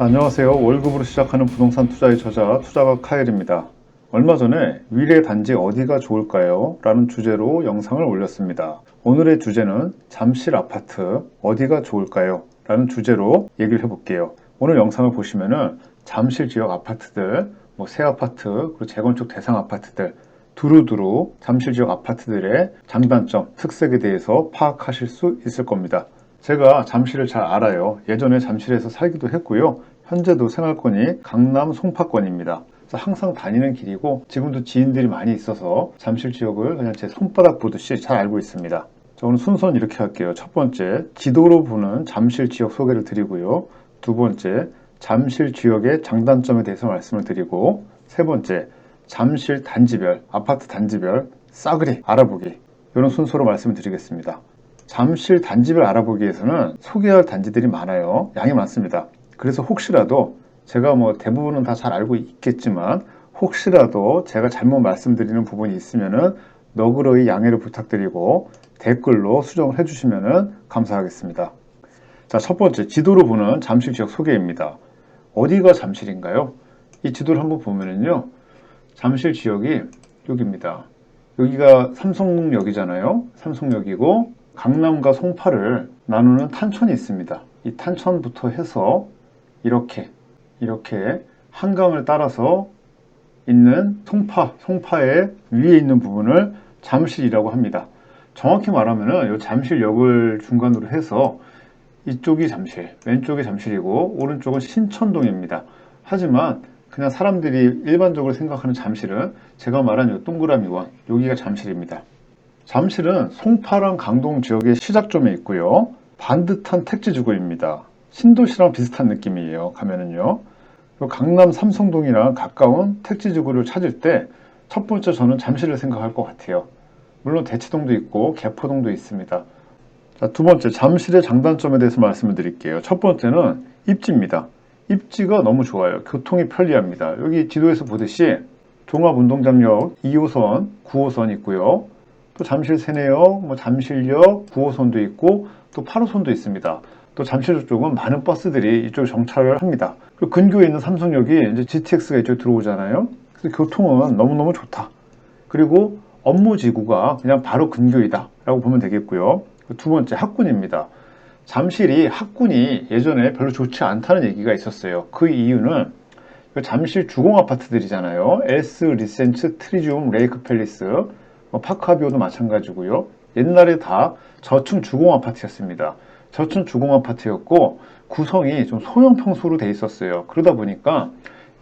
안녕하세요. 월급으로 시작하는 부동산 투자의 저자 투자가 카일입니다. 얼마 전에 위례 단지 어디가 좋을까요? 라는 주제로 영상을 올렸습니다. 오늘의 주제는 잠실 아파트 어디가 좋을까요? 라는 주제로 얘기를 해볼게요. 오늘 영상을 보시면은 잠실 지역 아파트들, 새 아파트, 그리고 재건축 대상 아파트들 두루두루 잠실 지역 아파트들의 장단점, 특색에 대해서 파악하실 수 있을 겁니다. 제가 잠실을 잘 알아요. 예전에 잠실에서 살기도 했고요. 현재도 생활권이 강남 송파권입니다. 그래서 항상 다니는 길이고 지금도 지인들이 많이 있어서 잠실 지역을 그냥 제 손바닥 보듯이 잘 알고 있습니다. 자, 오늘 순서는 이렇게 할게요. 첫 번째, 지도로 보는 잠실 지역 소개를 드리고요. 두 번째, 잠실 지역의 장단점에 대해서 말씀을 드리고, 세 번째, 잠실 단지별, 아파트 단지별 싸그리 알아보기, 이런 순서로 말씀을 드리겠습니다. 잠실 단지별 알아보기에서는 소개할 단지들이 많아요. 양이 많습니다. 그래서 혹시라도 제가 대부분은 다 잘 알고 있겠지만 혹시라도 제가 잘못 말씀드리는 부분이 있으면은 너그러이 양해를 부탁드리고 댓글로 수정을 해주시면 감사하겠습니다. 자, 첫 번째, 지도로 보는 잠실 지역 소개입니다. 어디가 잠실인가요? 이 지도를 한번 보면은요, 잠실 지역이 여기입니다. 여기가 삼성역이잖아요. 삼성역이고 강남과 송파를 나누는 탄천이 있습니다. 이 탄천부터 해서 이렇게 한강을 따라서 있는 송파의 위에 있는 부분을 잠실이라고 합니다. 정확히 말하면 이 잠실역을 중간으로 해서 이쪽이 잠실, 왼쪽이 잠실이고 오른쪽은 신천동입니다. 하지만 그냥 사람들이 일반적으로 생각하는 잠실은 제가 말한 이 동그라미 원, 여기가 잠실입니다. 잠실은 송파랑 강동 지역의 시작점에 있고요. 반듯한 택지주거입니다. 신도시랑 비슷한 느낌이에요. 가면은요. 강남 삼성동이랑 가까운 택지주거를 찾을 때 첫 번째 저는 잠실을 생각할 것 같아요. 물론 대치동도 있고 개포동도 있습니다. 자, 두 번째, 잠실의 장단점에 대해서 말씀을 드릴게요. 첫 번째는 입지입니다. 입지가 너무 좋아요. 교통이 편리합니다. 여기 지도에서 보듯이 종합운동장역 2호선, 9호선 있고요. 또 잠실 세내역, 잠실역 9호선도 있고 또 8호선도 있습니다. 또 잠실 쪽은 많은 버스들이 이쪽에 정차를 합니다. 그리고 근교에 있는 삼성역이 이제 GTX가 이쪽에 들어오잖아요. 그래서 교통은 너무너무 좋다. 그리고 업무지구가 그냥 바로 근교이다 라고 보면 되겠고요. 두 번째, 학군입니다. 잠실이 학군이 예전에 별로 좋지 않다는 얘기가 있었어요. 그 이유는 잠실 주공 아파트들이잖아요. S 리센츠, 트리지움, 레이크 팰리스, 파크하비오도 마찬가지고요. 옛날에 다 저층 주공 아파트였습니다. 저층 주공 아파트였고 구성이 좀 소형 평수로 돼 있었어요. 그러다 보니까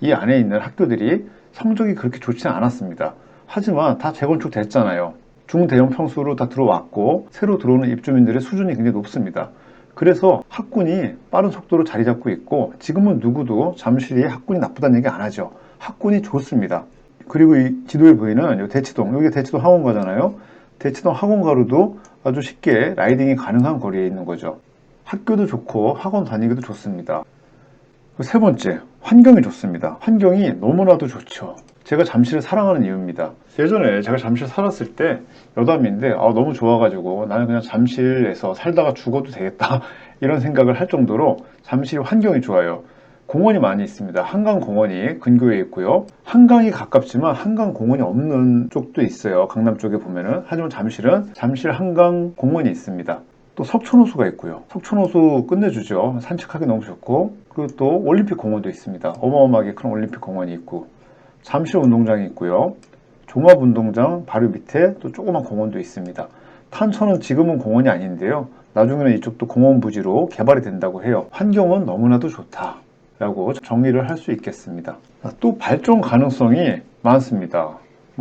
이 안에 있는 학교들이 성적이 그렇게 좋지 않았습니다. 하지만 다 재건축 됐잖아요. 중대형 평수로 다 들어왔고 새로 들어오는 입주민들의 수준이 굉장히 높습니다. 그래서 학군이 빠른 속도로 자리 잡고 있고 지금은 누구도 잠실이 학군이 나쁘다는 얘기 안 하죠. 학군이 좋습니다. 그리고 이 지도에 보이는 이 대치동, 여기 대치동 학원가잖아요. 대치동 학원가로도 아주 쉽게 라이딩이 가능한 거리에 있는 거죠. 학교도 좋고 학원 다니기도 좋습니다. 세 번째, 환경이 좋습니다. 환경이 너무나도 좋죠. 제가 잠실을 사랑하는 이유입니다. 예전에 제가 잠실 살았을 때 여담인데 너무 좋아가지고 나는 그냥 잠실에서 살다가 죽어도 되겠다 이런 생각을 할 정도로 잠실 환경이 좋아요. 공원이 많이 있습니다. 한강공원이 근교에 있고요. 한강이 가깝지만 한강공원이 없는 쪽도 있어요. 강남 쪽에 보면은. 하지만 잠실은 잠실 한강공원이 있습니다. 또 석촌호수가 있고요. 석촌호수 끝내주죠. 산책하기 너무 좋고, 그리고 또 올림픽 공원도 있습니다. 어마어마하게 큰 올림픽 공원이 있고, 잠실 운동장이 있고요. 종합운동장 바로 밑에 또 조그만 공원도 있습니다. 탄천은 지금은 공원이 아닌데요. 나중에는 이쪽도 공원 부지로 개발이 된다고 해요. 환경은 너무나도 좋다라고 정의를 할 수 있겠습니다. 또 발전 가능성이 많습니다.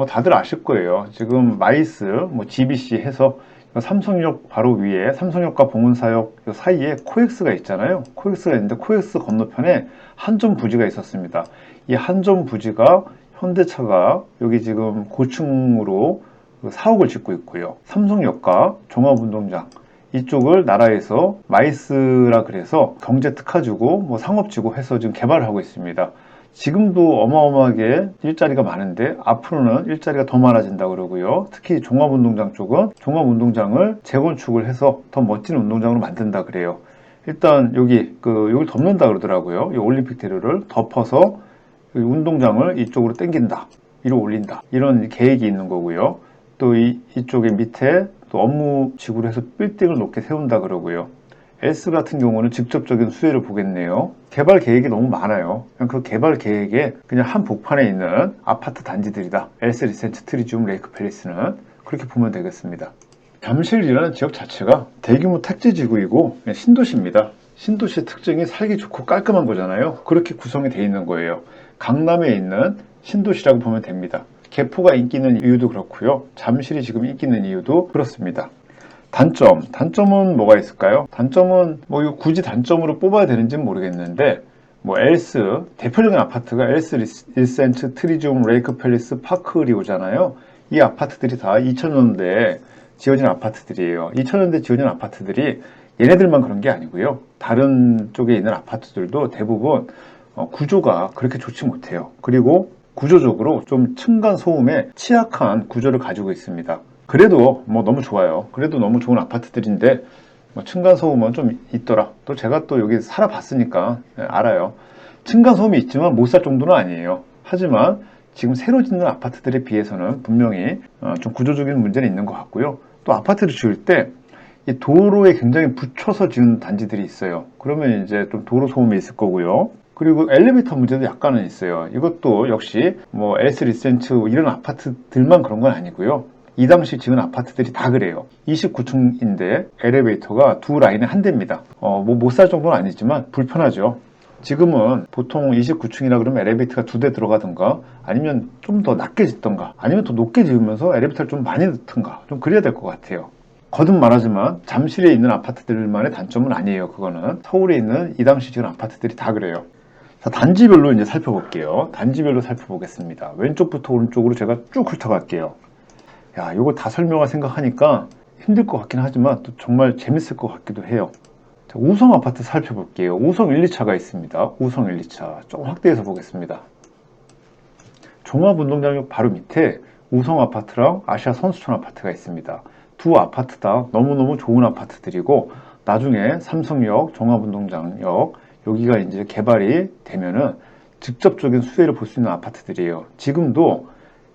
다들 아실 거예요. 지금 마이스, GBC 해서 삼성역 바로 위에 삼성역과 봉은사역 사이에 코엑스가 있잖아요. 코엑스가 있는데 코엑스 건너편에 한전 부지가 있었습니다. 이 한전 부지가 현대차가 여기 지금 고층으로 사옥을 짓고 있고요. 삼성역과 종합운동장 이쪽을 나라에서 마이스라 그래서 경제특화지구, 상업지구 해서 지금 개발을 하고 있습니다. 지금도 어마어마하게 일자리가 많은데 앞으로는 일자리가 더 많아진다고 그러고요. 특히 종합운동장 쪽은 종합운동장을 재건축을 해서 더 멋진 운동장으로 만든다 그래요. 일단 여기를 덮는다 그러더라고요. 이 올림픽 대로를 덮어서 운동장을 이쪽으로 당긴다, 위로 올린다, 이런 계획이 있는 거고요. 또 이쪽에 밑에 또 업무 지구로 해서 빌딩을 높게 세운다 그러고요. S 같은 경우는 직접적인 수혜를 보겠네요. 개발 계획이 너무 많아요. 그냥 그 개발 계획에 그냥 한 복판에 있는 아파트 단지들이다. S 리센트 트리지움 레이크 팰리스는 그렇게 보면 되겠습니다. 잠실이라는 지역 자체가 대규모 택지 지구이고 신도시입니다. 신도시의 특징이 살기 좋고 깔끔한 거잖아요. 그렇게 구성이 되어 있는 거예요. 강남에 있는 신도시라고 보면 됩니다. 개포가 인기 있는 이유도 그렇고요. 잠실이 지금 인기 있는 이유도 그렇습니다. 단점은 뭐가 있을까요? 단점은 이거 굳이 단점으로 뽑아야 되는지는 모르겠는데 엘스 대표적인 아파트가 엘스 리센트 트리지움 레이크 팰리스 파크리오잖아요. 이 아파트들이 다 2000년대에 지어진 아파트들이에요. 2000년대 지어진 아파트들이 얘네들만 그런 게 아니고요. 다른 쪽에 있는 아파트들도 대부분 구조가 그렇게 좋지 못해요. 그리고 구조적으로 좀 층간소음에 취약한 구조를 가지고 있습니다. 그래도 너무 좋아요. 그래도 너무 좋은 아파트들인데 층간소음은 좀 있더라. 또 제가 또 여기 살아봤으니까 알아요. 층간소음이 있지만 못 살 정도는 아니에요. 하지만 지금 새로 짓는 아파트들에 비해서는 분명히 좀 구조적인 문제는 있는 것 같고요. 또 아파트를 지을 때 이 도로에 굉장히 붙여서 지은 단지들이 있어요. 그러면 이제 좀 도로 소음이 있을 거고요. 그리고 엘리베이터 문제도 약간은 있어요. 이것도 역시 S 리센트 이런 아파트들만 그런 건 아니고요. 이 당시 지은 아파트들이 다 그래요. 29층인데 엘리베이터가 두 라인에 한 대입니다. 못 살 정도는 아니지만 불편하죠. 지금은 보통 29층이라 그러면 엘리베이터가 두 대 들어가든가 아니면 좀 더 낮게 짓던가 아니면 더 높게 지으면서 엘리베이터를 좀 많이 넣든가 좀 그래야 될 것 같아요. 거듭 말하지만 잠실에 있는 아파트들만의 단점은 아니에요. 그거는 서울에 있는 이 당시 지은 아파트들이 다 그래요. 자, 단지별로 이제 살펴볼게요. 단지별로 살펴보겠습니다. 왼쪽부터 오른쪽으로 제가 쭉 훑어갈게요. 야, 이거 다 설명할 생각하니까 힘들 것 같긴 하지만 또 정말 재밌을 것 같기도 해요. 자, 우성 아파트 살펴볼게요. 우성 1, 2차가 있습니다. 우성 1, 2차 조금 확대해서 보겠습니다. 종합운동장역 바로 밑에 우성 아파트랑 아시아 선수촌 아파트가 있습니다. 두 아파트 다 너무너무 좋은 아파트들이고 나중에 삼성역, 종합운동장역 여기가 이제 개발이 되면은 직접적인 수혜를 볼 수 있는 아파트들이에요. 지금도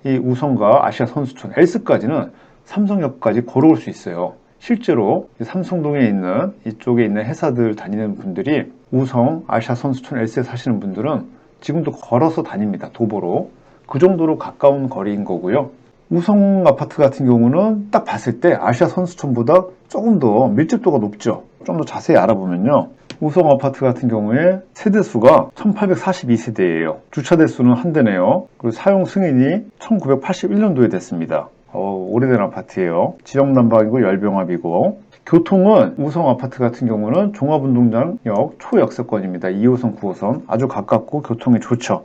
이 우성과 아시아 선수촌, 엘스까지는 삼성역까지 걸어올 수 있어요. 실제로 삼성동에 있는 이쪽에 있는 회사들 다니는 분들이 우성, 아시아 선수촌, 엘스에 사시는 분들은 지금도 걸어서 다닙니다. 도보로. 그 정도로 가까운 거리인 거고요. 우성 아파트 같은 경우는 딱 봤을 때 아시아 선수촌보다 조금 더 밀집도가 높죠. 좀 더 자세히 알아보면요. 우성 아파트 같은 경우에 세대수가 1842세대예요. 주차 대수는 한 대네요. 그리고 사용 승인이 1981년도에 됐습니다. 오래된 아파트예요. 지역난방이고 열병합이고 교통은 우성 아파트 같은 경우는 종합운동장역 초역세권입니다. 2호선, 9호선 아주 가깝고 교통이 좋죠.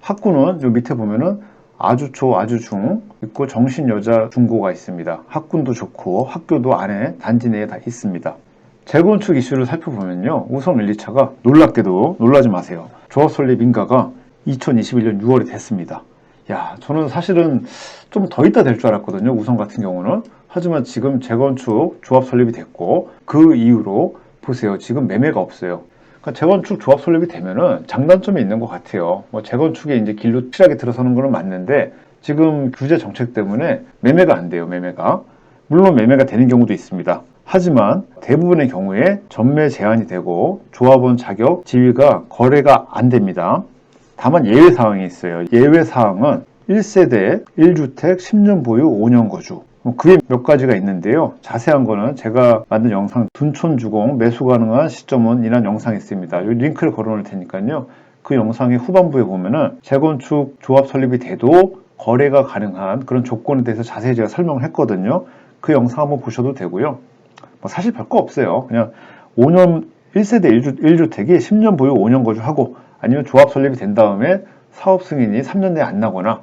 학구는 요 밑에 보면은 아주초, 아주중 있고 정신여자 중고가 있습니다. 학군도 좋고 학교도 안에 단지 내에 다 있습니다. 재건축 이슈를 살펴보면요. 우성 1, 2차가 놀랍게도 놀라지 마세요. 조합 설립 인가가 2021년 6월에 됐습니다. 야, 저는 사실은 좀 더 있다 될 줄 알았거든요. 우성 같은 경우는. 하지만 지금 재건축 조합 설립이 됐고 그 이후로 보세요. 지금 매매가 없어요. 그러니까 재건축 조합 설립이 되면은 장단점이 있는 것 같아요. 재건축에 이제 길로 실하게 들어서는 거는 맞는데 지금 규제 정책 때문에 매매가 안 돼요. 매매가. 물론 매매가 되는 경우도 있습니다. 하지만 대부분의 경우에 전매 제한이 되고 조합원 자격 지위가 거래가 안 됩니다. 다만 예외 사항이 있어요. 예외 사항은 1세대 1주택 10년 보유 5년 거주 그게 몇 가지가 있는데요. 자세한 거는 제가 만든 영상 둔촌주공 매수 가능한 시점은 이란 영상이 있습니다. 여기 링크를 걸어 놓을 테니까요. 그 영상의 후반부에 보면은 재건축 조합 설립이 돼도 거래가 가능한 그런 조건에 대해서 자세히 제가 설명을 했거든요. 그 영상 한번 보셔도 되고요. 사실 별거 없어요. 그냥 5년 1세대 1주택이 10년 보유 5년 거주하고 아니면 조합 설립이 된 다음에 사업 승인이 3년 내에 안 나거나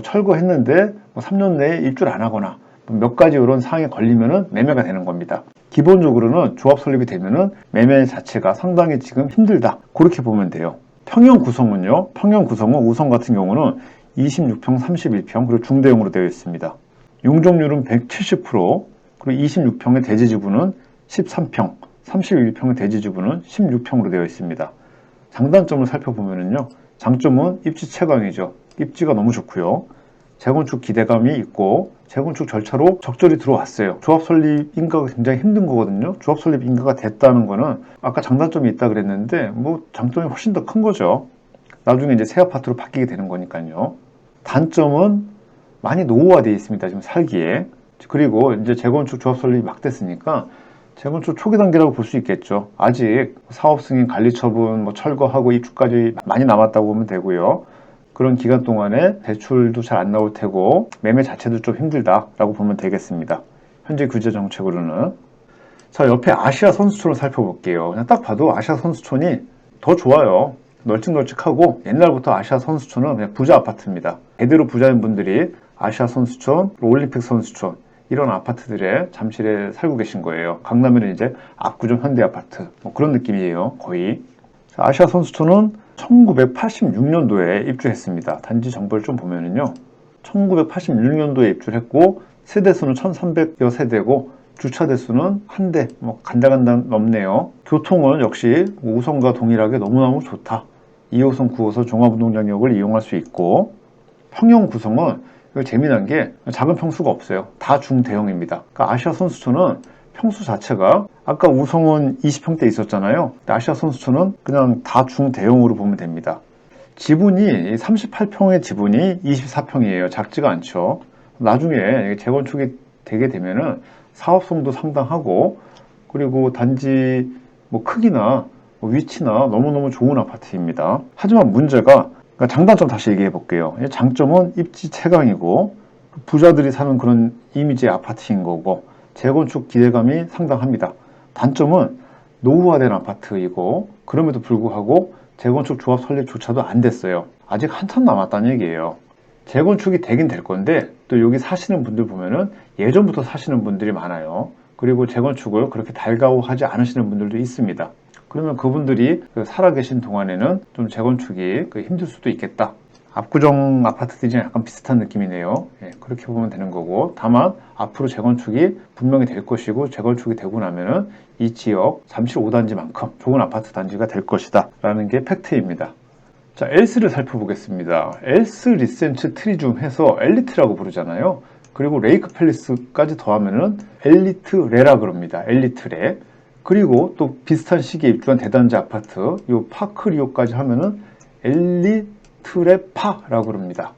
철거했는데 3년 내에 입주를 안 하거나 몇 가지 이런 사항에 걸리면은 매매가 되는 겁니다. 기본적으로는 조합 설립이 되면은 매매 자체가 상당히 지금 힘들다. 그렇게 보면 돼요. 평형 구성은요. 평형 구성은 우성 같은 경우는 26평, 31평 그리고 중대형으로 되어 있습니다. 용적률은 170%, 그리고 26평의 대지 지분은 13평, 31평의 대지 지분은 16평으로 되어 있습니다. 장단점을 살펴보면요, 장점은 입지 채광이죠. 입지가 너무 좋고요. 재건축 기대감이 있고 재건축 절차로 적절히 들어왔어요. 조합 설립 인가가 굉장히 힘든 거거든요. 조합 설립 인가가 됐다는 거는 아까 장단점이 있다 그랬는데 뭐 장점이 훨씬 더 큰 거죠. 나중에 이제 새 아파트로 바뀌게 되는 거니까요. 단점은 많이 노후화되어 있습니다. 지금 살기에. 그리고 이제 재건축 조합 설립이 막 됐으니까 재건축 초기 단계라고 볼 수 있겠죠. 아직 사업 승인, 관리 처분, 뭐 철거하고 입주까지 많이 남았다고 보면 되고요. 그런 기간 동안에 대출도 잘 안 나올 테고 매매 자체도 좀 힘들다라고 보면 되겠습니다. 현재 규제 정책으로는. 자, 옆에 아시아 선수촌을 살펴볼게요. 그냥 딱 봐도 아시아 선수촌이 더 좋아요. 널찍널찍하고 옛날부터 아시아 선수촌은 그냥 부자 아파트입니다. 대대로 부자인 분들이 아시아 선수촌, 올림픽 선수촌 이런 아파트들에 잠실에 살고 계신 거예요. 강남에는 이제 압구정 현대아파트 뭐 그런 느낌이에요. 거의. 자, 아시아 선수촌은 1986년도에 입주했습니다. 단지 정보를 좀 보면은요, 1986년도에 입주를 했고 세대수는 1300여 세대고 주차 대수는 한 대, 뭐 간당간당 넘네요. 교통은 역시 우선과 동일하게 너무너무 좋다. 2호선, 9호선 종합운동장역을 이용할 수 있고, 평형 구성은 재미난 게 작은 평수가 없어요. 다 중대형입니다. 그러니까 아시아 선수촌은 평수 자체가 아까 우성은 20평대 있었잖아요. 아시아 선수촌은 그냥 다 중대형으로 보면 됩니다. 지분이 38평의 지분이 24평이에요. 작지가 않죠. 나중에 재건축이 되게 되면은 사업성도 상당하고, 그리고 단지 뭐 크기나 위치나 너무너무 좋은 아파트입니다. 하지만 문제가, 그러니까 장단점 다시 얘기해 볼게요. 장점은 입지 채광이고 부자들이 사는 그런 이미지의 아파트인 거고 재건축 기대감이 상당합니다. 단점은 노후화된 아파트이고 그럼에도 불구하고 재건축 조합 설립조차도 안 됐어요. 아직 한참 남았다는 얘기예요. 재건축이 되긴 될 건데 또 여기 사시는 분들 보면은 예전부터 사시는 분들이 많아요. 그리고 재건축을 그렇게 달가워하지 않으시는 분들도 있습니다. 그러면 그분들이 살아계신 동안에는 좀 재건축이 힘들 수도 있겠다. 압구정 아파트들이랑 약간 비슷한 느낌이네요. 예, 그렇게 보면 되는 거고, 다만 앞으로 재건축이 분명히 될 것이고 재건축이 되고 나면은 이 지역 잠실 5단지만큼 좋은 아파트 단지가 될 것이다 라는 게 팩트입니다. 자, 엘스를 살펴보겠습니다. 엘스 리센츠 트리줌 해서 엘리트라고 부르잖아요. 그리고 레이크 팰리스까지 더하면은 엘리트 레라 그럽니다. 엘리트 레. 그리고 또 비슷한 시기에 입주한 대단지 아파트 요 파크리오까지 하면은 엘리트레파라고 그럽니다.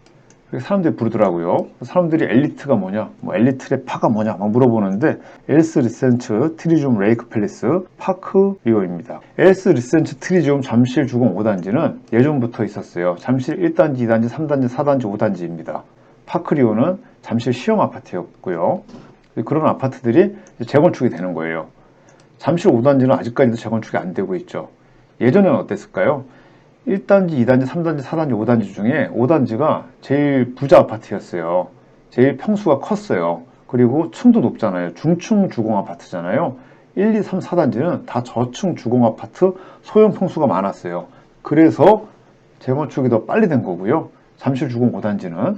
사람들이 부르더라고요. 사람들이 엘리트가 뭐냐, 뭐 엘리트레파가 뭐냐 막 물어보는데 엘스 리센츠 트리줌 레이크 팰리스 파크리오입니다. 엘스 리센츠 트리줌 잠실 주공 5단지는 예전부터 있었어요. 잠실 1단지, 2단지, 3단지, 4단지, 5단지입니다. 파크리오는 잠실 시형 아파트였고요. 그런 아파트들이 재건축이 되는 거예요. 잠실 5단지는 아직까지도 재건축이 안 되고 있죠. 예전에는 어땠을까요? 1단지, 2단지, 3단지, 4단지, 5단지 중에 5단지가 제일 부자 아파트였어요. 제일 평수가 컸어요. 그리고 층도 높잖아요. 중층 주공 아파트잖아요. 1, 2, 3, 4단지는 다 저층 주공 아파트 소형 평수가 많았어요. 그래서 재건축이 더 빨리 된 거고요. 잠실 주공 5단지는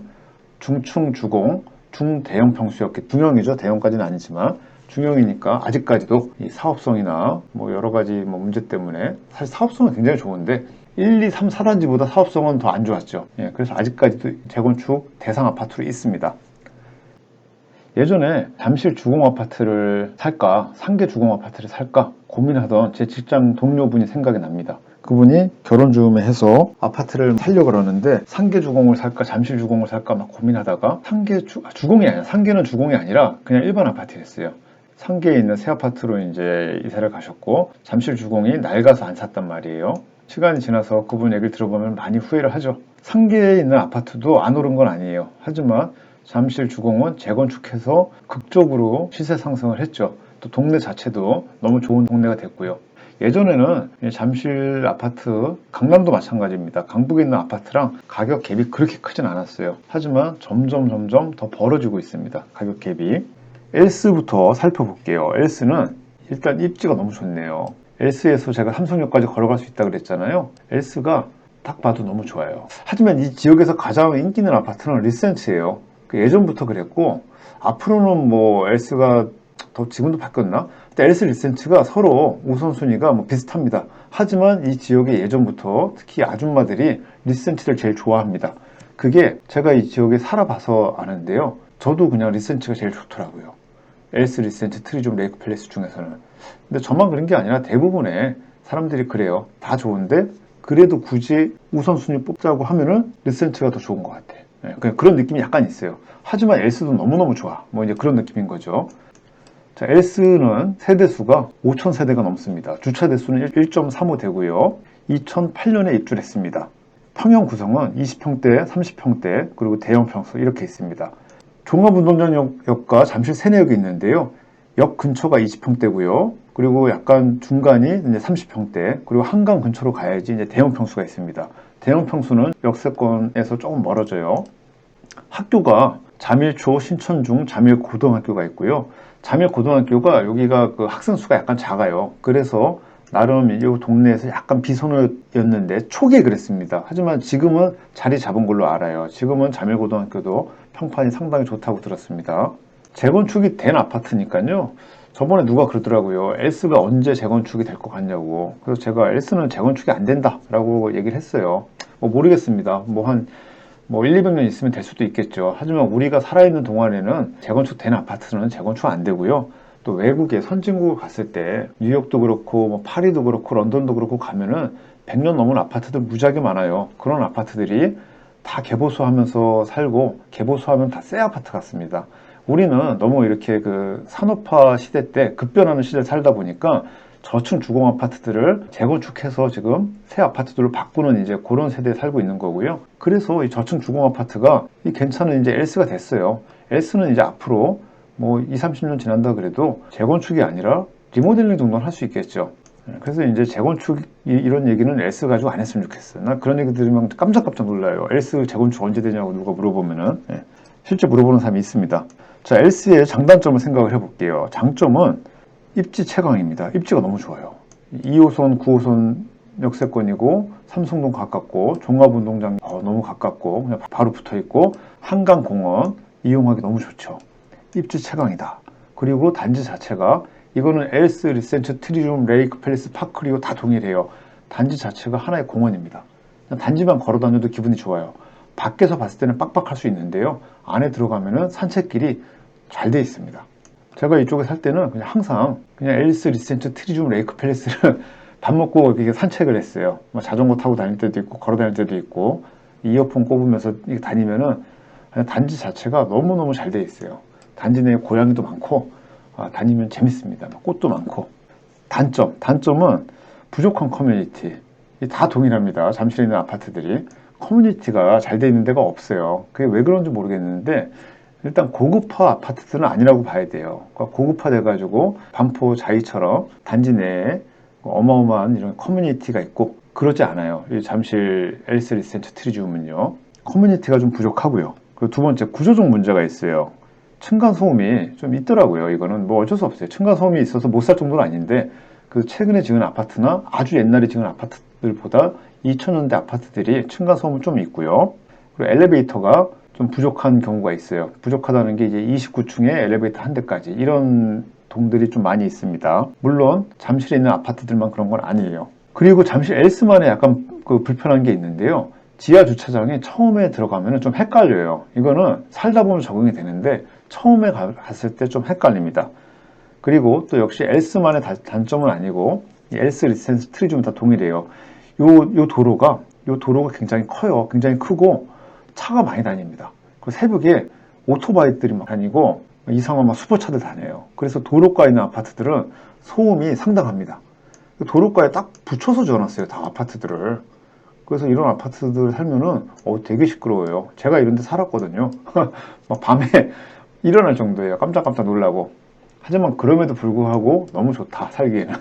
중층 주공, 중대형 평수였기, 중형이죠. 대형까지는 아니지만 중형이니까 아직까지도 이 사업성이나 뭐 여러 가지 뭐 문제 때문에 사실 사업성은 굉장히 좋은데 1, 2, 3, 4단지보다 사업성은 더 안 좋았죠. 예, 그래서 아직까지도 재건축 대상 아파트로 있습니다. 예전에 잠실 주공 아파트를 살까, 상계 주공 아파트를 살까 고민하던 제 직장 동료분이 생각이 납니다. 그분이 결혼 즈음에 해서 아파트를 살려고 그러는데 상계 주공을 살까 잠실 주공을 살까 막 고민하다가 주공이 아니라, 상계는 주공이 아니라 그냥 일반 아파트였어요. 상계에 있는 새 아파트로 이제 이사를 가셨고 잠실 주공이 낡아서 안 샀단 말이에요. 시간이 지나서 그분 얘기를 들어보면 많이 후회를 하죠. 상계에 있는 아파트도 안 오른 건 아니에요. 하지만 잠실 주공은 재건축해서 극적으로 시세 상승을 했죠. 또 동네 자체도 너무 좋은 동네가 됐고요. 예전에는 잠실 아파트, 강남도 마찬가지입니다. 강북에 있는 아파트랑 가격 갭이 그렇게 크진 않았어요. 하지만 점점 더 벌어지고 있습니다. 가격 갭이. 엘스부터 살펴볼게요. 엘스는 일단 입지가 너무 좋네요. 엘스에서 제가 삼성역까지 걸어갈 수 있다고 그랬잖아요. 엘스가 딱 봐도 너무 좋아요. 하지만 이 지역에서 가장 인기 있는 아파트는 리센츠예요. 예전부터 그랬고 앞으로는 뭐 엘스가 더 지금도 바뀌었나? 근데 엘스 리센츠가 서로 우선순위가 뭐 비슷합니다. 하지만 이 지역에 예전부터 특히 아줌마들이 리센츠를 제일 좋아합니다. 그게 제가 이 지역에 살아봐서 아는데요. 저도 그냥 리센츠가 제일 좋더라고요. 엘스 리센츠 트리좀 레이크 팰리스 중에서는. 근데 저만 그런 게 아니라 대부분의 사람들이 그래요. 다 좋은데 그래도 굳이 우선순위 뽑자고 하면은 리센츠가 더 좋은 것 같아. 그냥 그런 느낌이 약간 있어요. 하지만 엘스도 너무너무 좋아. 뭐 이제 그런 느낌인 거죠. 자, 엘스는 세대수가 5,000세대가 넘습니다. 주차 대수는 1.35 되고요. 2008년에 입주했습니다. 평형 구성은 20평대, 30평대, 그리고 대형 평수 이렇게 있습니다. 종합운동장역과 잠실 세내역이 있는데요. 역 근처가 20평대고요. 그리고 약간 중간이 이제 30평대, 그리고 한강 근처로 가야지 이제 대형 평수가 있습니다. 대형 평수는 역세권에서 조금 멀어져요. 학교가 잠일초, 신천중, 잠일고등학교가 있고요. 잠일고등학교가 여기가 그 학생 수가 약간 작아요. 그래서 나름 이 동네에서 약간 비선호였는데 초기에 그랬습니다. 하지만 지금은 자리 잡은 걸로 알아요. 지금은 잠일고등학교도 평판이 상당히 좋다고 들었습니다. 재건축이 된 아파트니까요. 저번에 누가 그러더라고요. 엘스가 언제 재건축이 될 것 같냐고. 그래서 제가 엘스는 재건축이 안 된다라고 얘기를 했어요. 뭐 모르겠습니다. 뭐 1, 200년 있으면 될 수도 있겠죠. 하지만 우리가 살아있는 동안에는 재건축된 아파트는 재건축 안 되고요. 또 외국에 선진국 갔을 때 뉴욕도 그렇고 뭐 파리도 그렇고 런던도 그렇고 가면은 100년 넘은 아파트들 무지하게 많아요. 그런 아파트들이 다 개보수하면서 살고 개보수하면 다 새 아파트 같습니다. 우리는 너무 이렇게 그 산업화 시대 때 급변하는 시대를 살다 보니까 저층 주공 아파트들을 재건축해서 지금 새 아파트들로 바꾸는 이제 그런 세대에 살고 있는 거고요. 그래서 이 저층 주공 아파트가 이 괜찮은 이제 엘스가 됐어요. 엘스는 이제 앞으로 뭐 2, 30년 지난다 그래도 재건축이 아니라 리모델링 정도는 할 수 있겠죠. 그래서 이제 재건축 이런 얘기는 엘스 가지고 안 했으면 좋겠어요. 난 그런 얘기 들으면 깜짝깜짝 놀라요. 엘스 재건축 언제 되냐고 누가 물어보면은. 실제 물어보는 사람이 있습니다. 자, 엘스의 장단점을 생각을 해볼게요. 장점은 입지 채광입니다. 입지가 너무 좋아요. 2호선, 9호선 역세권이고 삼성동 가깝고 종합운동장 너무 가깝고 그냥 바로 붙어있고 한강공원 이용하기 너무 좋죠. 입지 채광이다. 그리고 단지 자체가 이거는 엘스 리센츠 트리움 레이크 팰리스 파크리오 다 동일해요. 단지 자체가 하나의 공원입니다. 단지만 걸어 다녀도 기분이 좋아요. 밖에서 봤을 때는 빡빡할 수 있는데요. 안에 들어가면은 산책길이 잘 돼 있습니다. 제가 이쪽에 살 때는 그냥 항상 그냥 엘스 리센츠 트리움 레이크 팰리스를 밥 먹고 이렇게 산책을 했어요. 뭐 자전거 타고 다닐 때도 있고 걸어 다닐 때도 있고 이어폰 꼽으면서 다니면은 단지 자체가 너무너무 잘 돼 있어요. 단지 내에 고양이도 많고 다니면 재밌습니다. 꽃도 많고. 단점은 부족한 커뮤니티. 다 동일합니다. 잠실에 있는 아파트들이. 커뮤니티가 잘 돼 있는 데가 없어요. 그게 왜 그런지 모르겠는데 일단 고급화 아파트들은 아니라고 봐야 돼요. 그러니까 고급화 돼가지고 반포 자이처럼 단지 내에 어마어마한 이런 커뮤니티가 있고 그러지 않아요. 이 잠실 엘스 리센츠 트리움은요. 커뮤니티가 좀 부족하고요. 그리고 두 번째 구조적 문제가 있어요. 층간소음이 좀 있더라고요. 이거는 뭐 어쩔 수 없어요. 층간소음이 있어서 못 살 정도는 아닌데 그 최근에 지은 아파트나 아주 옛날에 지은 아파트들보다 2000년대 아파트들이 층간소음은 좀 있고요. 그리고 엘리베이터가 좀 부족한 경우가 있어요. 부족하다는 게 이제 29층에 엘리베이터 한 대까지 이런 동들이 좀 많이 있습니다. 물론 잠실에 있는 아파트들만 그런 건 아니에요. 그리고 잠실 엘스만의 약간 그 불편한 게 있는데요. 지하 주차장에 처음에 들어가면 좀 헷갈려요. 이거는 살다 보면 적응이 되는데 처음에 갔을 때 좀 헷갈립니다. 그리고 또 역시 엘스만의 단점은 아니고 엘스 리센스 트리움은 다 동일해요. 요 도로가 굉장히 커요. 굉장히 크고 차가 많이 다닙니다. 그 새벽에 오토바이들이 막 다니고 이상한 막 슈퍼차들 다녀요. 그래서 도로가에 있는 아파트들은 소음이 상당합니다. 도로가에 딱 붙여서 지어놨어요. 다 아파트들을. 그래서 이런 아파트들 살면은 되게 시끄러워요. 제가 이런 데 살았거든요. 막 밤에 일어날 정도예요. 깜짝깜짝 놀라고. 하지만 그럼에도 불구하고 너무 좋다 살기에는.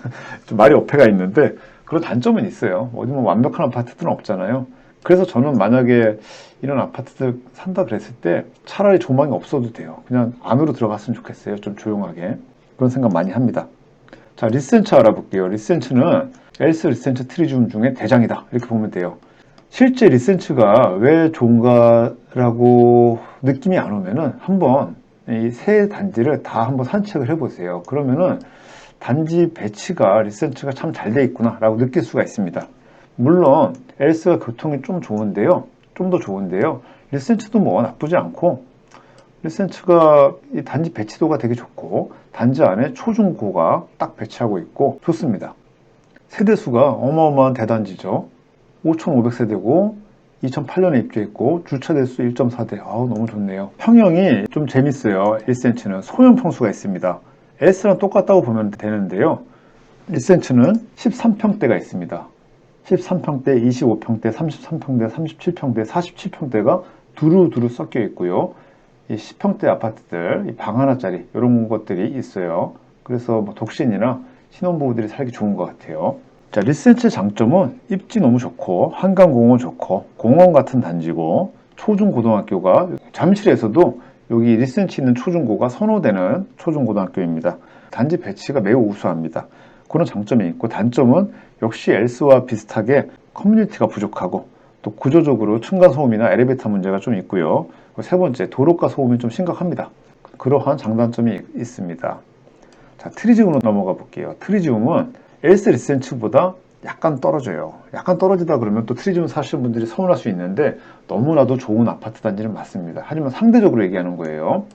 좀 말이 어폐가 있는데 그런 단점은 있어요. 어디 뭐 완벽한 아파트들은 없잖아요. 그래서 저는 만약에 이런 아파트들 산다 그랬을 때 차라리 조망이 없어도 돼요. 그냥 안으로 들어갔으면 좋겠어요. 좀 조용하게. 그런 생각 많이 합니다. 자, 리센츠 알아볼게요. 리센츠는 엘스 리센츠 트리움 중에 대장이다. 이렇게 보면 돼요. 실제 리센츠가 왜 좋은가라고 느낌이 안 오면은 한번 이 세 단지를 다 한번 산책을 해보세요. 그러면은 단지 배치가 리센츠가 참 잘 돼 있구나 라고 느낄 수가 있습니다. 물론 엘스가 교통이 좀 좋은데요, 좀 더 좋은데요, 리센츠도 뭐 나쁘지 않고, 리센츠가 이 단지 배치도가 되게 좋고 단지 안에 초중고가 딱 배치하고 있고 좋습니다. 세대수가 어마어마한 대단지죠. 5,500세대고 2008년에 입주했고 주차 대수 1.4대. 아우, 너무 좋네요. 평형이 좀 재밌어요. 1cm는 소형 평수가 있습니다. S랑 똑같다고 보면 되는데요, 1cm는 13평대가 있습니다. 13평대, 25평대, 33평대, 37평대, 47평대가 두루두루 섞여 있고요. 이 10평대 아파트들, 방 하나짜리 이런 것들이 있어요. 그래서 뭐 독신이나 신혼부부들이 살기 좋은 것 같아요. 자, 리센츠의 장점은 입지 너무 좋고 한강공원 좋고 공원 같은 단지고 초중고등학교가 잠실에서도 여기 리센치 있는 초중고가 선호되는 초중고등학교입니다. 단지 배치가 매우 우수합니다. 그런 장점이 있고, 단점은 역시 엘스와 비슷하게 커뮤니티가 부족하고 또 구조적으로 층간소음이나 엘리베이터 문제가 좀 있고요. 세 번째, 도로가 소음이 좀 심각합니다. 그러한 장단점이 있습니다. 자, 트리지움으로 넘어가 볼게요. 트리지움은 엘스 리센츠보다 약간 떨어져요. 약간 떨어지다 그러면 또 트리지움 사시는 분들이 서운할 수 있는데 너무나도 좋은 아파트 단지는 맞습니다. 하지만 상대적으로 얘기하는 거예요.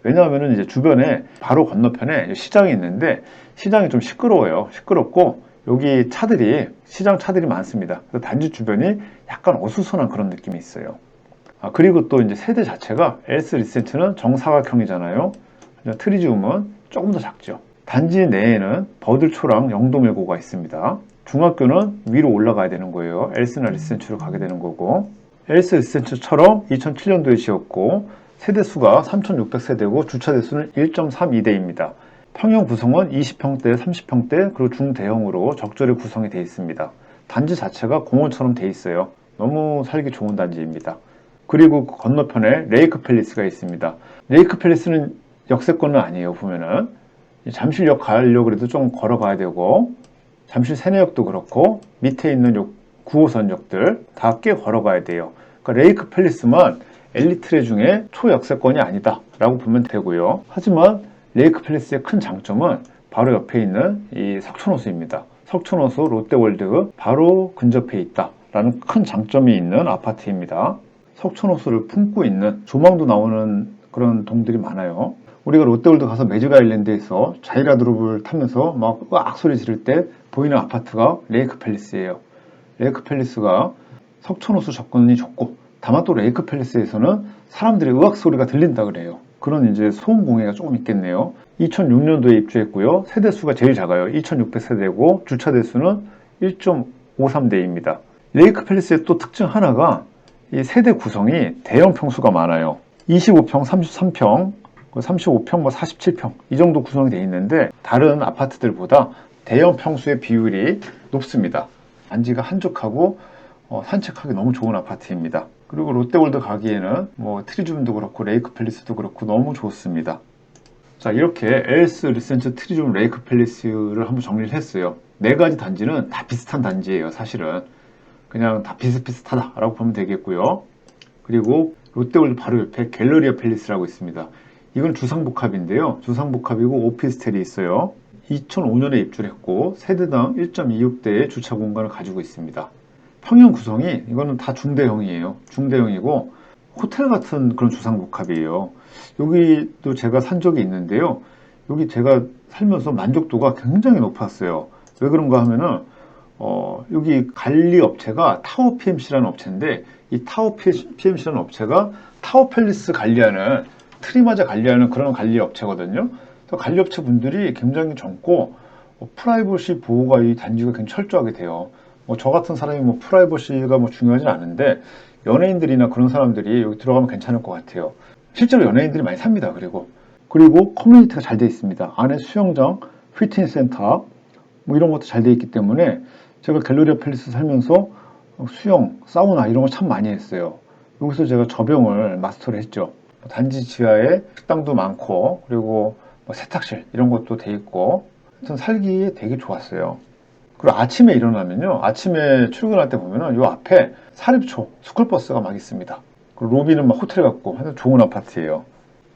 왜냐하면 이제 주변에 바로 건너편에 시장이 있는데 시장이 좀 시끄러워요. 시끄럽고 여기 차들이, 시장 차들이 많습니다. 그래서 단지 주변이 약간 어수선한 그런 느낌이 있어요. 그리고 또 이제 세대 자체가 엘스 리센츠는 정사각형이잖아요. 트리지움은 조금 더 작죠. 단지 내에는 버들초랑 영동일고가 있습니다. 중학교는 위로 올라가야 되는 거예요. 엘스나 리센츠로 가게 되는 거고, 엘스 리센츠처럼 2007년도에 지었고 세대수가 3,600세대고 주차 대수는 1.32대입니다. 평형 구성은 20평대, 30평대, 그리고 중대형으로 적절히 구성이 되어 있습니다. 단지 자체가 공원처럼 되어 있어요. 너무 살기 좋은 단지입니다. 그리고 그 건너편에 레이크 팰리스가 있습니다. 레이크 팰리스는 역세권은 아니에요. 보면은 잠실역 가려고 해도 좀 걸어가야 되고, 잠실 세내역도 그렇고 밑에 있는 요 9호선역들 다 꽤 걸어가야 돼요. 그러니까 레이크 팰리스만 엘리트레 중에 초역세권이 아니다 라고 보면 되고요. 하지만 레이크 팰리스의 큰 장점은 바로 옆에 있는 이 석촌호수입니다. 석촌호수 롯데월드 바로 근접해 있다 라는 큰 장점이 있는 아파트입니다. 석촌호수를 품고 있는, 조망도 나오는 그런 동들이 많아요. 우리가 롯데월드 가서 매직 아일랜드에서 자이라드롭을 타면서 막 으악 소리 지를 때 보이는 아파트가 레이크 팰리스예요. 레이크 팰리스가 석촌호수 접근이 좋고, 다만 또 레이크 팰리스에서는 사람들의 으악 소리가 들린다 그래요. 그런 이제 소음 공해가 조금 있겠네요. 2006년도에 입주했고요. 세대수가 제일 작아요. 2600세대고 주차 대수는 1.53대입니다. 레이크 팰리스의 또 특징 하나가 이 세대 구성이 대형 평수가 많아요. 25평, 33평, 35평, 47평 이 정도 구성이 되어 있는데 다른 아파트들보다 대형 평수의 비율이 높습니다. 단지가 한적하고 산책하기 너무 좋은 아파트입니다. 그리고 롯데월드 가기에는 뭐 트리지움도 그렇고 레이크 팰리스도 그렇고 너무 좋습니다. 자, 이렇게 엘스, 리센츠, 트리지움, 레이크 팰리스를 한번 정리를 했어요. 네 가지 단지는 다 비슷한 단지예요. 사실은 그냥 다 비슷비슷하다라고 보면 되겠고요. 그리고 롯데월드 바로 옆에 갤러리아 팰리스라고 있습니다. 이건 주상복합인데요. 주상복합이고 오피스텔이 있어요. 2005년에 입주를 했고 세대당 1.26대의 주차 공간을 가지고 있습니다. 평형 구성이 이거는 다 중대형이에요. 중대형이고 호텔 같은 그런 주상복합이에요. 여기도 제가 산 적이 있는데요. 여기 제가 살면서 만족도가 굉장히 높았어요. 왜 그런가 하면은 여기 관리 업체가 타워 PMC라는 업체인데, 이 타워 PMC라는 업체가 타워 팰리스 관리하는, 트리마자 관리하는 그런 관리 업체거든요. 관리 업체 분들이 굉장히 젊고 프라이버시 보호가 이 단지가 굉장히 철저하게 돼요. 저 같은 사람이 프라이버시가 중요하진 않은데 연예인들이나 그런 사람들이 여기 들어가면 괜찮을 것 같아요. 실제로 연예인들이 많이 삽니다. 그리고 커뮤니티가 잘 되어 있습니다. 안에 수영장, 피트니스 센터 이런 것도 잘 되어 있기 때문에 제가 갤러리아 팰리스 살면서 수영, 사우나 이런 거 참 많이 했어요. 여기서 제가 접영을 마스터를 했죠. 단지 지하에 식당도 많고 그리고 세탁실 이런 것도 돼 있고, 하여튼 살기에 되게 좋았어요. 그리고 아침에 일어나면요, 아침에 출근할 때 보면은 요 앞에 사립초 스쿨버스가 막 있습니다. 그리고 로비는 막 호텔 같고 하여튼 좋은 아파트예요.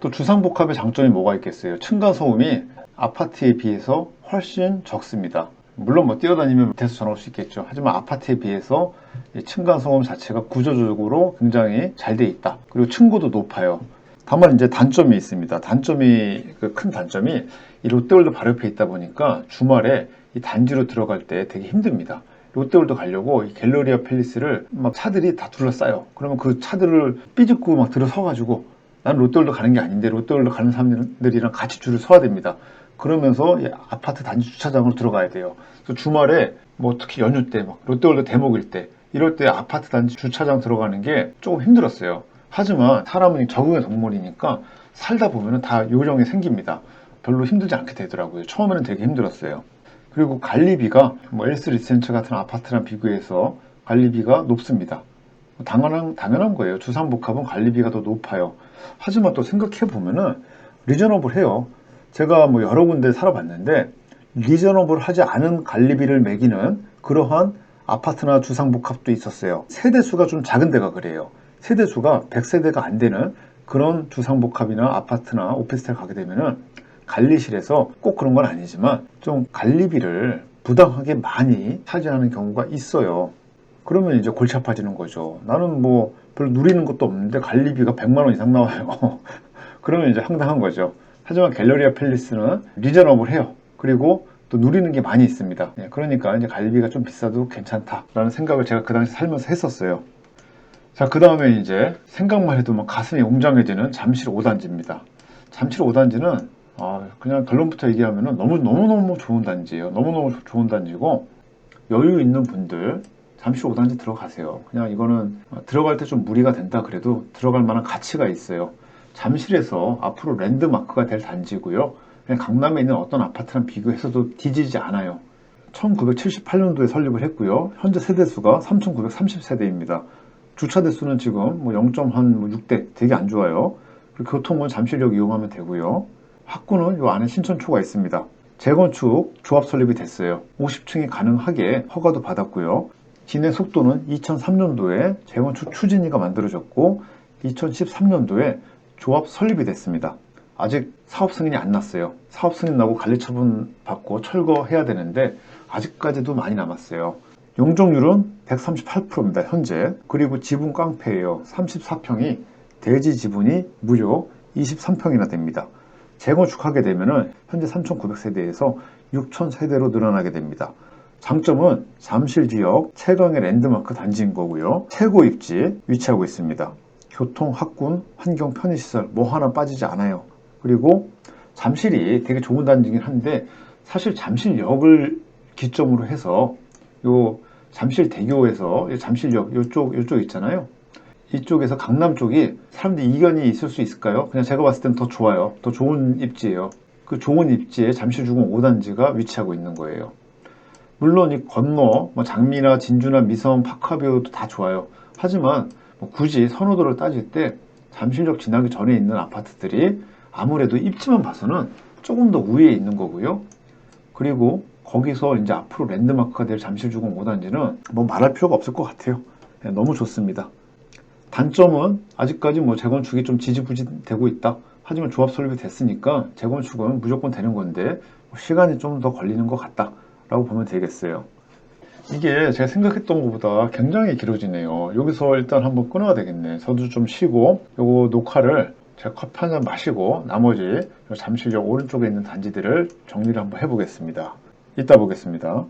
또 주상복합의 장점이 뭐가 있겠어요? 층간소음이 아파트에 비해서 훨씬 적습니다. 물론 뭐 뛰어다니면 밑에서 전화 올 수 있겠죠. 하지만 아파트에 비해서 이 층간소음 자체가 구조적으로 굉장히 잘 돼 있다. 그리고 층고도 높아요. 다만 이제 단점이 있습니다. 큰 단점이 이 롯데월드 바로 옆에 있다 보니까 주말에 이 단지로 들어갈 때 되게 힘듭니다. 롯데월드 가려고 이 갤러리아 팰리스를 막 차들이 다 둘러싸요. 그러면 그 차들을 삐집고 막 들어서가지고 난 롯데월드 가는 게 아닌데 롯데월드 가는 사람들이랑 같이 줄을 서야 됩니다. 그러면서 이 아파트 단지 주차장으로 들어가야 돼요. 그래서 주말에 뭐 특히 연휴 때 막 롯데월드 대목일 때 이럴 때 아파트 단지 주차장 들어가는 게 조금 힘들었어요. 하지만 사람은 적응의 동물이니까 살다 보면 다 요령이 생깁니다. 별로 힘들지 않게 되더라고요. 처음에는 되게 힘들었어요. 그리고 관리비가 뭐 엘스 리센츠 같은 아파트랑 비교해서 관리비가 높습니다. 당연한 거예요. 주상복합은 관리비가 더 높아요. 하지만 또 생각해 보면은 리저너블해요. 제가 뭐 여러 군데 살아봤는데 리저너블 하지 않은 관리비를 매기는 그러한 아파트나 주상복합도 있었어요. 세대수가 좀 작은 데가 그래요. 세대수가 100세대가 안 되는 그런 주상복합이나 아파트나 오피스텔 가게 되면은 관리실에서 꼭 그런 건 아니지만 좀 관리비를 부당하게 많이 차지하는 경우가 있어요. 그러면 이제 골치 아파지는 거죠. 나는 뭐 별로 누리는 것도 없는데 관리비가 100만 원 이상 나와요. 그러면 이제 황당한 거죠. 하지만 갤러리아 팰리스는 리저너블해요. 그리고 또 누리는 게 많이 있습니다. 그러니까 이제 관리비가 좀 비싸도 괜찮다라는 생각을 제가 그 당시 살면서 했었어요. 자, 그 다음에 이제 생각만 해도 막 가슴이 웅장해지는 잠실 5단지입니다. 잠실 5단지는 그냥 결론부터 얘기하면 너무너무 좋은 단지예요. 너무너무 좋은 단지고 여유 있는 분들 잠실 5단지 들어가세요. 그냥 이거는 들어갈 때 좀 무리가 된다 그래도 들어갈 만한 가치가 있어요. 잠실에서 앞으로 랜드마크가 될 단지고요. 그냥 강남에 있는 어떤 아파트랑 비교해서도 뒤지지 않아요. 1978년도에 설립을 했고요. 현재 세대수가 3,930세대입니다. 주차 대수는 지금 뭐 0.6대 되게 안 좋아요. 그리고 교통은 잠실역 이용하면 되고요. 학구는 이 안에 신천초가 있습니다. 재건축 조합 설립이 됐어요. 50층이 가능하게 허가도 받았고요. 진행 속도는 2003년도에 재건축 추진위가 만들어졌고 2013년도에 조합 설립이 됐습니다. 아직 사업 승인이 안 났어요. 사업 승인 나고 관리처분 받고 철거해야 되는데 아직까지도 많이 남았어요. 용적률은 138%입니다. 현재. 그리고 지분 깡패예요. 34평이 대지 지분이 무려 23평이나 됩니다. 재건축하게 되면 현재 3,900세대에서 6,000세대로 늘어나게 됩니다. 장점은 잠실 지역 최강의 랜드마크 단지인 거고요. 최고 입지에 위치하고 있습니다. 교통, 학군, 환경, 편의시설 뭐 하나 빠지지 않아요. 그리고 잠실이 되게 좋은 단지긴 한데 사실 잠실역을 기점으로 해서 요 잠실대교에서 잠실역 요쪽 있잖아요. 이쪽에서 강남 쪽이 사람들이 이견이 있을 수 있을까요? 그냥 제가 봤을 땐 더 좋아요. 더 좋은 입지예요. 그 좋은 입지에 잠실주공 5단지가 위치하고 있는 거예요. 물론 이 건너 뭐 장미나 진주나 미성, 파크아비오도 다 좋아요. 하지만 뭐 굳이 선호도를 따질 때 잠실역 지나기 전에 있는 아파트들이 아무래도 입지만 봐서는 조금 더 우위에 있는 거고요. 그리고 거기서 이제 앞으로 랜드마크가 될 잠실주공 5단지는 뭐 말할 필요가 없을 것 같아요. 너무 좋습니다. 단점은 아직까지 뭐 재건축이 좀 지지부진 되고 있다. 하지만 조합 설립이 됐으니까 재건축은 무조건 되는 건데 시간이 좀 더 걸리는 것 같다 라고 보면 되겠어요. 이게 제가 생각했던 것보다 굉장히 길어지네요. 여기서 일단 한번 끊어야 되겠네. 저도 좀 쉬고 요거 녹화를 제가 커피 한 잔 마시고 나머지 잠실역 오른쪽에 있는 단지들을 정리를 한번 해보겠습니다. 이따 보겠습니다.